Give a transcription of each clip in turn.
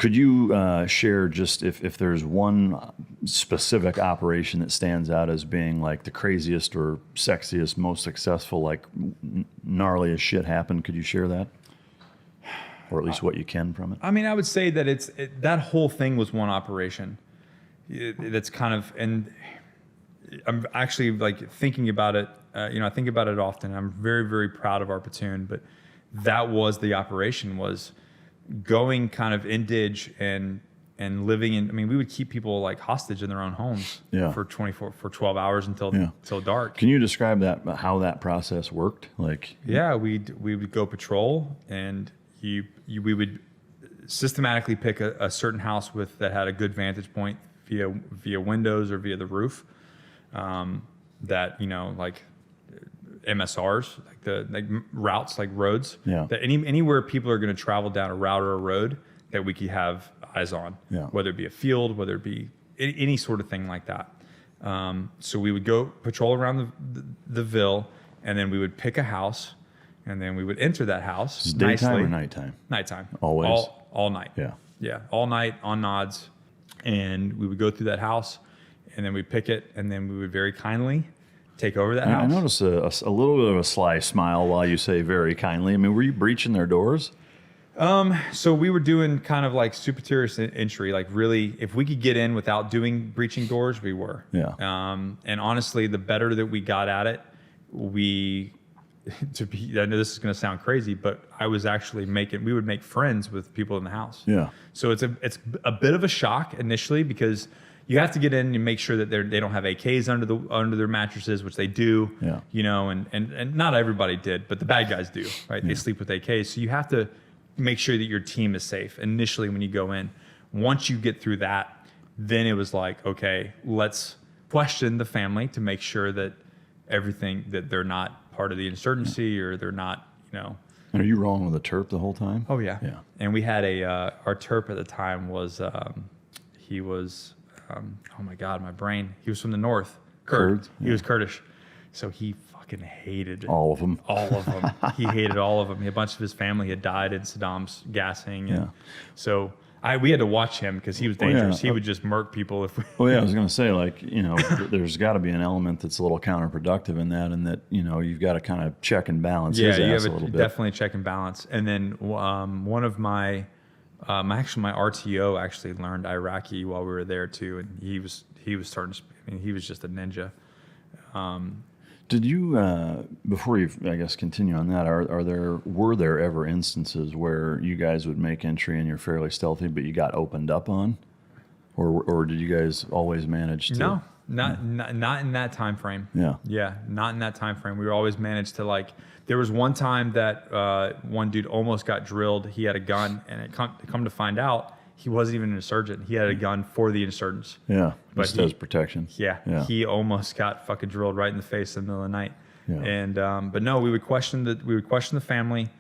Could you share just if there's one specific operation that stands out as being like the craziest or sexiest, most successful, like gnarliest shit happened? Could you share that? Or at least what you can from it? I mean, I would say that that whole thing was one operation. That's kind of, and I'm actually like thinking about it. I think about it often. I'm very, very proud of our platoon, but that was the operation, was going kind of in dig and living in. I mean, we would keep people like hostage in their own homes for 12 hours until dark. Can you describe that, how that process worked? Like, we would go patrol, and we would systematically pick a certain house that had a good vantage point via windows or via the roof, that like MSRs, like routes, like roads, that anywhere people are going to travel down a route or a road that we could have eyes on, whether it be a field, whether it be any sort of thing like that. So we would go patrol around the Ville, and then we would pick a house, and then we would enter that house. Is it daytime or nighttime? Nighttime. Always? All night. Yeah, all night on nods. And we would go through that house, and then we'd pick it, and then we would very kindly take over that house. I notice a little bit of a sly smile while you say very kindly. I mean, were you breaching their doors? So we were doing kind of like superior entry, like really, if we could get in without breaching doors, we were. Yeah. And honestly, the better that we got at it, I know this is going to sound crazy, but we would make friends with people in the house. Yeah. So it's a bit of a shock initially, because you have to get in and make sure that they don't have AKs under their mattresses, which they do. Yeah. And not everybody did, but the bad guys do, right? They sleep with AKs. So you have to make sure that your team is safe initially when you go in. Once you get through that, then it was like, okay, let's question the family to make sure that that they're not part of the insurgency, or they're not, And are you rolling with a Terp the whole time? Oh yeah. Yeah. And we had our Terp at the time was, he was, oh my God, my brain. He was from the north. Kurds. He was Kurdish. So he fucking hated all of them. He hated all of them. A bunch of his family had died in Saddam's gassing. And so we had to watch him because he was dangerous. He would just murk people if we... Well, yeah, I was going to say, like, there's got to be an element that's a little counterproductive in that, and that, you've got to kind of check and balance his ass a little bit. Definitely check and balance. And then one of my RTO actually learned Iraqi while we were there too, and he was starting to... I mean, he was just a ninja. Did you, before you, I guess, continue on that, were there ever instances where you guys would make entry and you're fairly stealthy, but you got opened up on, or did you guys always manage to? No, not in that time frame. Yeah, not in that time frame. We were always managed to There was one time that one dude almost got drilled. He had a gun, and it come to find out, he wasn't even an insurgent. He had a gun for the insurgents. Yeah, just as protection. Yeah, he almost got fucking drilled right in the face in the middle of the night. Yeah. And but no, we would question the family,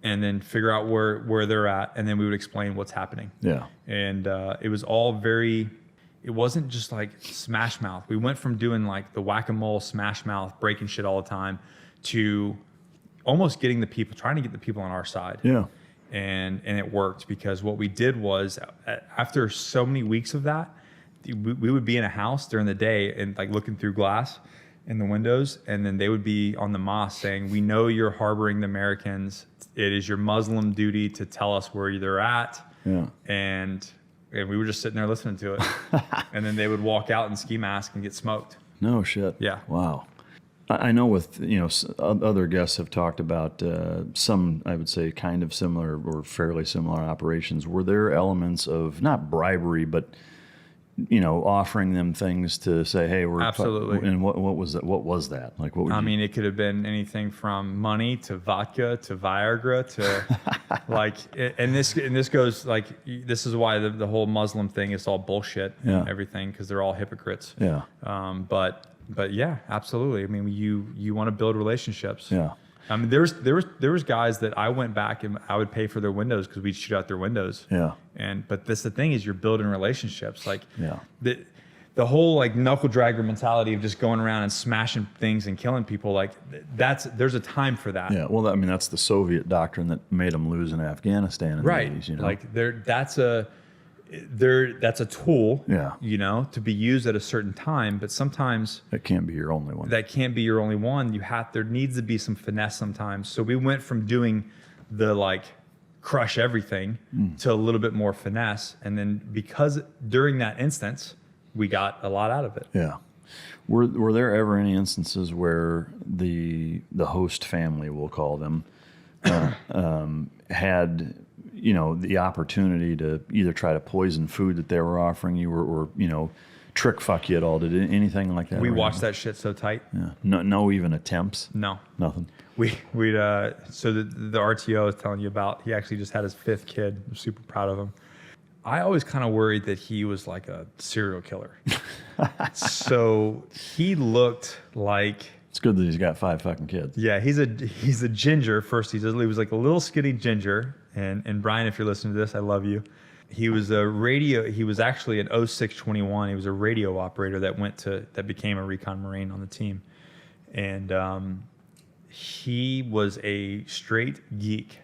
and then figure out where they're at, and then we would explain what's happening. Yeah. And it was all very. It wasn't just like smash mouth. We went from doing like the whack-a-mole smash mouth, breaking shit all the time, to almost trying to get the people on our side. Yeah. And it worked, because what we did was, after so many weeks of that, we would be in a house during the day and like looking through glass in the windows, and then they would be on the mosque saying, "We know you're harboring the Americans. It is your Muslim duty to tell us where they're at." Yeah. And we were just sitting there listening to it. And then they would walk out in ski mask and get smoked. No shit. Yeah. Wow. I know with, other guests have talked about some, I would say, kind of similar or fairly similar operations. Were there elements of, not bribery, but, offering them things to say, hey, we're... Absolutely. And what was that? What was that? Like, what would I mean, it could have been anything from money to vodka to Viagra to and this goes like, this is why the whole Muslim thing is all bullshit and everything, because they're all hypocrites. Yeah. But yeah, absolutely. I mean, you want to build relationships. Yeah. I mean, there was guys that I went back and I would pay for their windows because we'd shoot out their windows. Yeah. But that's the thing, is you're building relationships. Like yeah. The whole like knuckle dragger mentality of just going around and smashing things and killing people, like there's a time for that. Yeah. Well, I mean, that's the Soviet doctrine that made them lose in Afghanistan in the 80s, Like that's a tool, Yeah. you know, to be used at a certain time. But sometimes That can't be your only one. that can't be your only one. There needs to be some finesse sometimes. So we went from doing the like crush everything to a little bit more finesse. And then because during that instance, we got a lot out of it. Yeah. Were there ever any instances where the host family, we'll call them, had, you know, the opportunity to either try to poison food that they were offering you or you know, trick fuck you at all? Did anything like that? We watched that shit so tight. Yeah. No even attempts? No. Nothing? We'd so the RTO I was telling you about, he actually just had his 5th kid. I'm super proud of him. I always kind of worried that he was like a serial killer. So he looked like... It's good that he's got 5 fucking kids. Yeah, he's a ginger. First, he was like a little skinny ginger. And Brian, if you're listening to this, I love you. He was actually an 0621. He was a radio operator that became a recon Marine on the team. And he was a straight geek.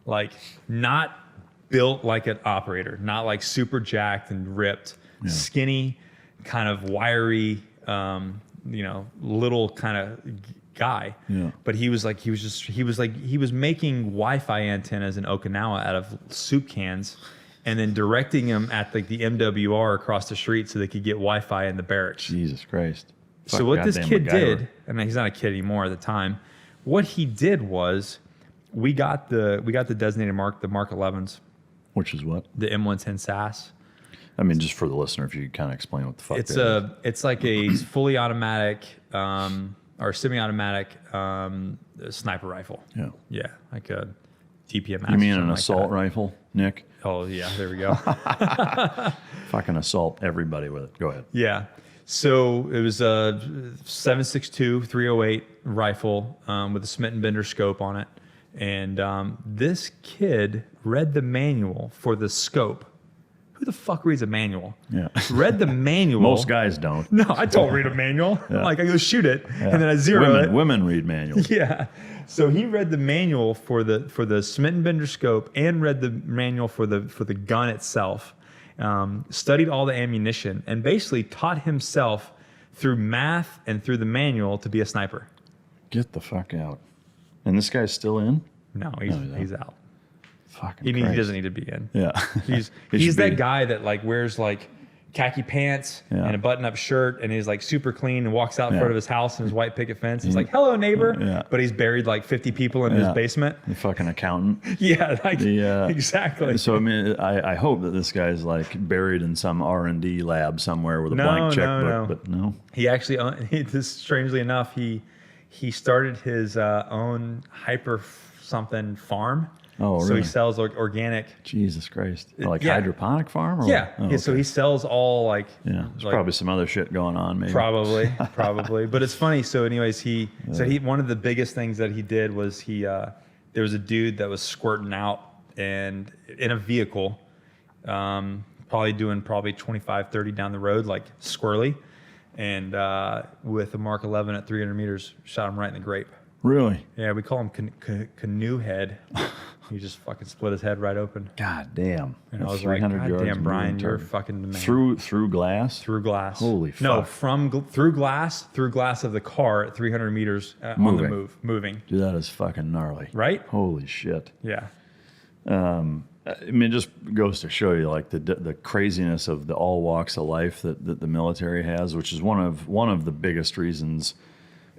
Like, not built like an operator, not like super jacked and ripped, skinny, kind of wiry, you know, little kind of guy. Yeah. But he was making Wi-Fi antennas in Okinawa out of soup cans and then directing them at like the MWR across the street so they could get Wi-Fi in the barracks. Jesus Christ. So what this kid did, and he's not a kid anymore at the time, what he did was we got the designated Mark 11s. Which is what? The M110 SAS. I mean, just for the listener, if you could kind of explain what the fuck it's like a fully automatic or semi-automatic sniper rifle. Yeah. Yeah, like a DPM. You mean an assault rifle, Nick? Oh yeah, there we go. Fucking assault everybody with it. Go ahead. Yeah. So it was a 7.62 308 rifle with a Smith and Bender scope on it. And this kid read the manual for the scope. Who the fuck reads a manual? Yeah. Read the manual. Most guys don't. No, I don't read a manual. Yeah. Like, I go shoot it, and then I zero it. Women read manuals. Yeah. So he read the manual for the Smith and Bender scope and read the manual for the gun itself. Studied all the ammunition and basically taught himself through math and through the manual to be a sniper. Get the fuck out. And this guy's still in? No, he's out. Fucking he doesn't need to be in. Yeah. He's that guy that like wears like khaki pants and a button-up shirt and he's like super clean and walks out in front of his house and his white picket fence. He's like, hello, neighbor. Yeah. But he's buried like 50 people in his basement. The fucking accountant. Yeah, like exactly. So, I mean, I hope that this guy's like buried in some R&D lab somewhere with a blank checkbook. But no. He actually, strangely enough, he started his own hyper something farm. Oh, really? So he sells organic. Jesus Christ. Like hydroponic farm? Or yeah. Okay. So he sells all like... Yeah. There's probably some other shit going on maybe. Probably. But it's funny. So anyways, one of the biggest things that he did was there was a dude that was squirting out and in a vehicle, probably doing 25, 30 down the road, like squirrely. And with a Mark 11 at 300 meters, shot him right in the grape. Really? Yeah, we call him canoe head. He just fucking split his head right open. God damn. And I was like, God damn, Brian, you're fucking the man. Through glass? Through glass. Holy fuck. No, through glass of the car at 300 meters on the move, moving. Dude, that is fucking gnarly. Right? Holy shit. Yeah. I mean, it just goes to show you like the craziness of the all walks of life that the military has, which is one of the biggest reasons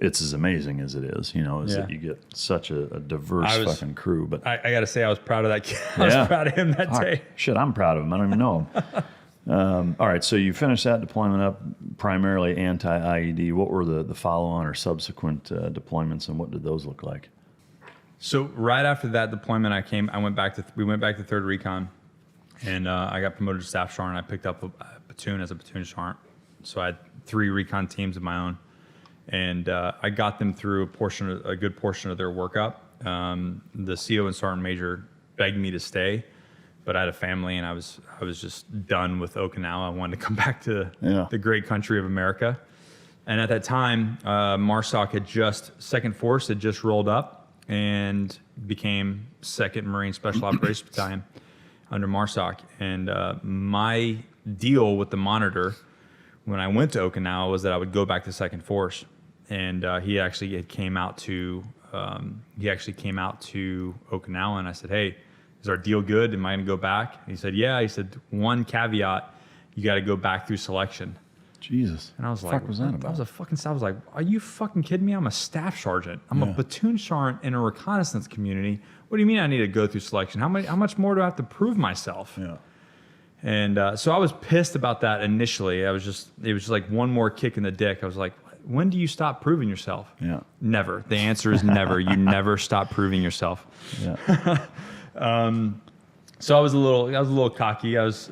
it's as amazing as it is, you know, is that you get such a diverse fucking crew. But I got to say, I was proud of that kid. I was proud of him that day. Shit, I'm proud of him. I don't even know him. All right, so you finished that deployment up, primarily anti-IED. What were the follow-on or subsequent deployments, and what did those look like? So right after that deployment, we went back to 3rd Recon, and I got promoted to staff sergeant. I picked up a platoon as a platoon sergeant. So I had 3 recon teams of my own. And I got them through a good portion of their workup. The CO and sergeant major begged me to stay, but I had a family and I was just done with Okinawa. I wanted to come back to the great country of America. And at that time, MARSOC Second Force had just rolled up and became 2nd Marine Special Operations Battalion. under MARSOC. And my deal with the monitor when I went to Okinawa was that I would go back to Second Force. And he actually came out to Okinawa, and I said, "Hey, is our deal good? Am I going to go back?" And he said, "Yeah." He said, "One caveat, you got to go back through selection." Jesus. And I was What like, the fuck was that about? I was like, "Are you fucking kidding me? I'm a staff sergeant. I'm a platoon sergeant in a reconnaissance community. What do you mean I need to go through selection? How much more do I have to prove myself?" Yeah. And so I was pissed about that initially. It was just like one more kick in the dick. I was like, when do you stop proving yourself? Yeah. Never. The answer is never. You never stop proving yourself. Yeah. So I was a little cocky. I was,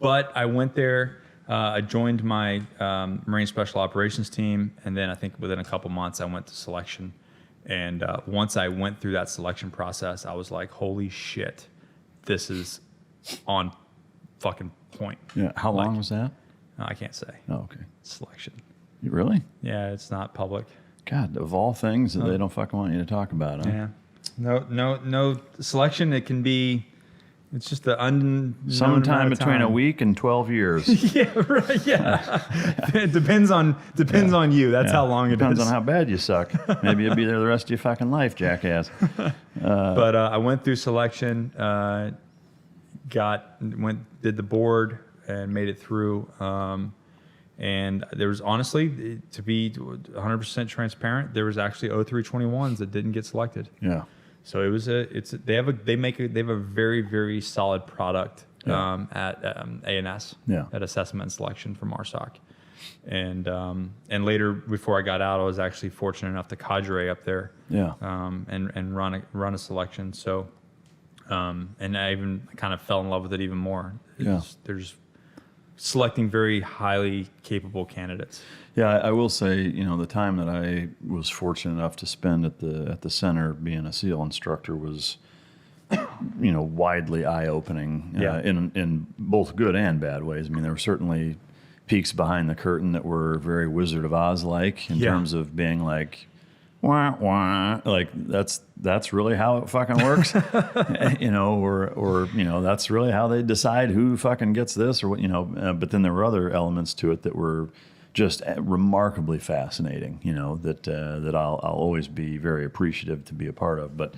but I went there. I joined my Marine Special Operations team, and then I think within a couple months I went to selection. And once I went through that selection process, I was like, holy shit, this is on fucking point. Yeah. How long was that? I can't say. Oh, okay. Selection. Really? Yeah, it's not public. God, of all things that they don't fucking want you to talk about, huh? Yeah. No selection. It can be. It's just the unknown. Sometime amount of between a time. week and 12 years. Yeah, right. Yeah. It depends on you. That's how long it is. Depends on how bad you suck. Maybe you'll be there the rest of your fucking life, jackass. But I went through selection, did the board and made it through. And there was honestly, to be 100% transparent, there was actually 0321s that didn't get selected. Yeah. So it was they have a very, very solid product at ANS, at assessment and selection for MARSOC. And later, before I got out, I was actually fortunate enough to cadre up there, and run a selection. So, and I even kind of fell in love with it even more. There's selecting very highly capable candidates. Yeah, I will say, the time that I was fortunate enough to spend at the center being a SEAL instructor was, widely eye-opening in both good and bad ways. I mean, there were certainly peeks behind the curtain that were very Wizard of Oz-like in terms of being like, wah, wah, like that's really how it fucking works, or that's really how they decide who fucking gets this or what, but then there were other elements to it that were just remarkably fascinating, that I'll always be very appreciative to be a part of. But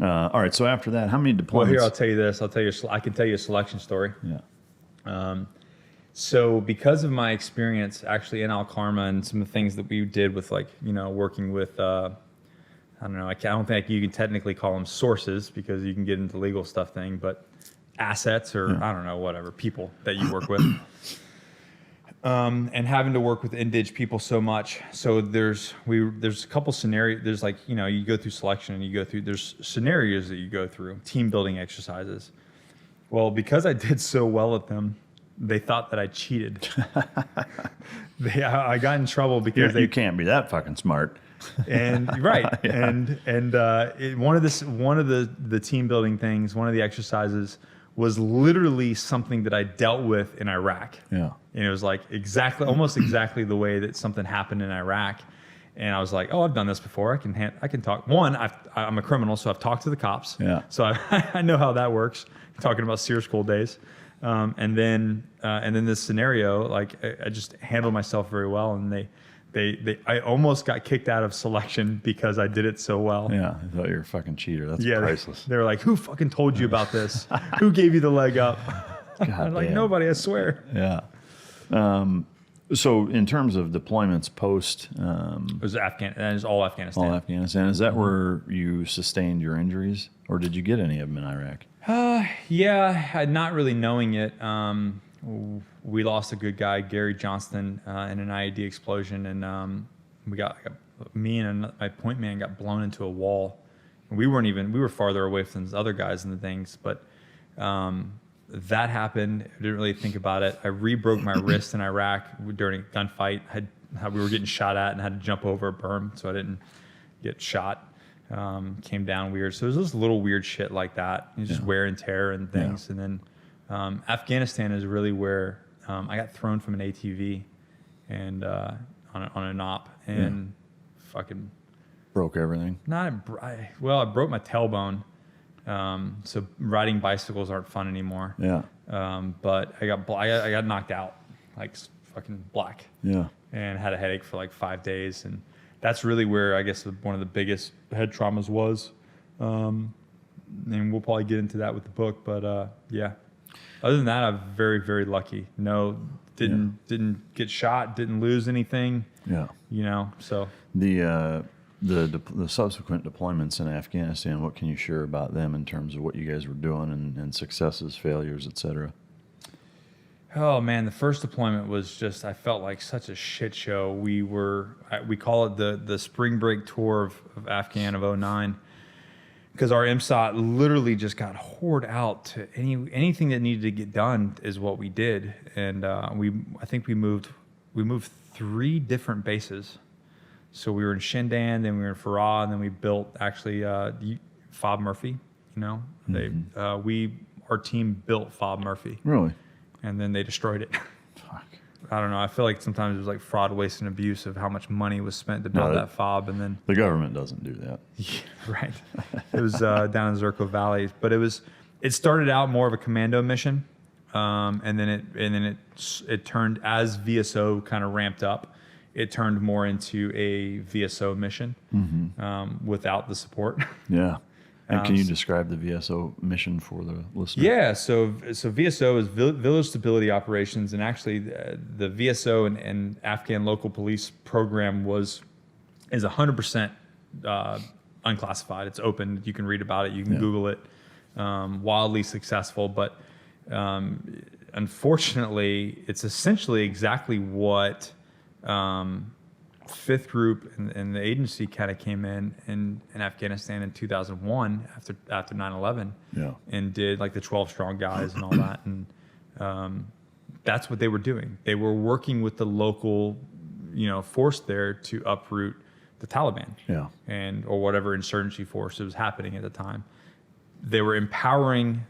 all right, so after that, how many deployments? Well, here, I'll tell you this. I can tell you a selection story. Yeah. So because of my experience actually in Al Karma and some of the things that we did with working with, I don't know, I don't think you can technically call them sources because you can get into legal stuff thing, but assets or I don't know, whatever, people that you work with. And having to work with indige people so much. So there's a couple scenarios. There's you go through selection and there's scenarios that you go through, team building exercises. Well, because I did so well at them, they thought that I cheated. I got in trouble because you can't be that fucking smart. And right. One of the team building things, one of the exercises was literally something that I dealt with in Iraq. Yeah. And it was like almost exactly the way that something happened in Iraq. And I was like, oh, I've done this before. I can talk. One, I'm a criminal, so I've talked to the cops. Yeah. So I know how that works. Talking about SEER school days. And then this scenario, I just handled myself very well, and I almost got kicked out of selection because I did it so well. Yeah, I thought you were a fucking cheater. That's priceless. They were like, "Who fucking told you about this? Who gave you the leg up?" God like, nobody, I swear. Yeah. So in terms of deployments post, it was all Afghanistan. All Afghanistan. Is that where you sustained your injuries, or did you get any of them in Iraq? Yeah, not really knowing it. We lost a good guy, Gary Johnston, in an IED explosion, and me and my point man got blown into a wall. And we were farther away from the other guys and the things, but that happened. I didn't really think about it. I re-broke my wrist in Iraq during a gunfight. We were getting shot at and had to jump over a berm, so I didn't get shot. Came down weird. So it was just little weird shit like that. Just wear and tear and things. Yeah. And then Afghanistan is really where I got thrown from an ATV and on an op and fucking broke everything. I broke my tailbone. So riding bicycles aren't fun anymore. Yeah. But I got knocked out, like fucking black. Yeah. And had a headache for like 5 days. And that's really where I guess one of the biggest head traumas was. And we'll probably get into that with the book. But yeah, other than that, I'm very, very lucky. No, didn't get shot, didn't lose anything. Yeah. You know, so. The subsequent deployments in Afghanistan, what can you share about them in terms of what you guys were doing and successes, failures, et cetera? Oh man, the first deployment was just, I felt like such a shit show. We call it the spring break tour of Afghan of 09, because our MSOT literally just got whored out to anything that needed to get done is what we did. And I think we moved 3 different bases. So we were in Shindan, then we were in Farah, and then we built actually Fob Murphy. You know, our team built Fob Murphy. Really? And then they destroyed it. Fuck. I don't know. I feel like sometimes it was like fraud, waste, and abuse of how much money was spent to build that fob, and then the government doesn't do that. Yeah, right. It was down in Zirko Valley, but it started out more of a commando mission, and then it turned, as VSO kind of ramped up, it turned more into a VSO mission without the support. Yeah. And can you describe the VSO mission for the listener? Yeah, so VSO is Village Stability Operations, and actually the VSO and Afghan local police program is 100% unclassified. It's open. You can read about it. You can Google it. Wildly successful, but unfortunately, it's essentially exactly what 5th Group and the agency kind of came in Afghanistan in 2001 after 9/11, and did like the 12 strong guys and all that, and that's what they were doing. They were working with the local, force there to uproot the Taliban, or whatever insurgency force was happening at the time. They were empowering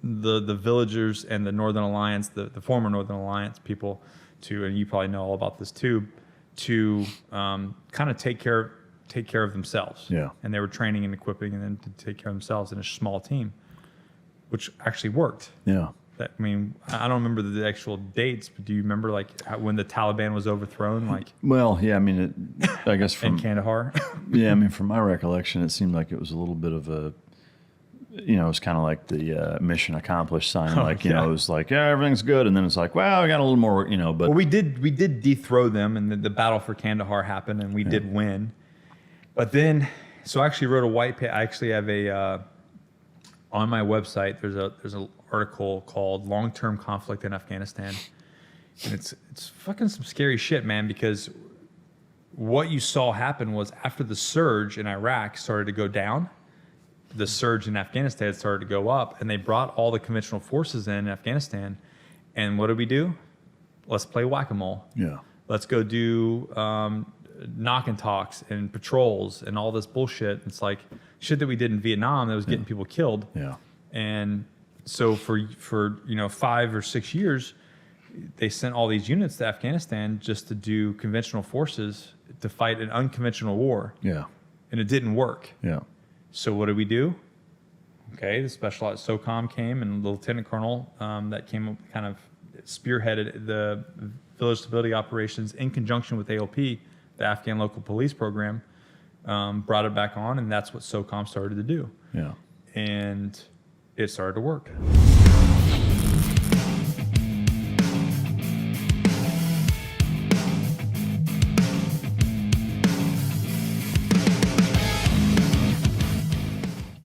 the villagers and the Northern Alliance, the former Northern Alliance people, and you probably know all about this too, to kind of take care of themselves. Yeah. And they were training and equipping them to take care of themselves in a small team, which actually worked. Yeah. I don't remember the actual dates, but do you remember when the Taliban was overthrown? Well, yeah, I guess from in Kandahar. Yeah, from my recollection, it seemed like it was a little bit of a, it was kind of like the mission accomplished sign. It was like, yeah, everything's good. And then it's like, well, we got a little more, but. Well, we did dethrone them, and the battle for Kandahar happened, and we did win. But then, so I actually wrote a white paper. I actually have on my website, there's an article called Long-Term Conflict in Afghanistan. And it's fucking some scary shit, man, because what you saw happen was after the surge in Iraq started to go down, the surge in Afghanistan started to go up, and they brought all the conventional forces in Afghanistan. And what did we do? Let's play whack-a-mole. Yeah. Let's go do knock and talks and patrols and all this bullshit. It's like shit that we did in Vietnam that was getting people killed. Yeah. And so for 5 or 6 years, they sent all these units to Afghanistan just to do conventional forces to fight an unconventional war. Yeah. And it didn't work. Yeah. So what did we do? Okay, the specialized SOCOM came, and the lieutenant colonel that came up kind of spearheaded the village stability operations in conjunction with ALP, the Afghan local police program, brought it back on, and that's what SOCOM started to do. Yeah. And it started to work.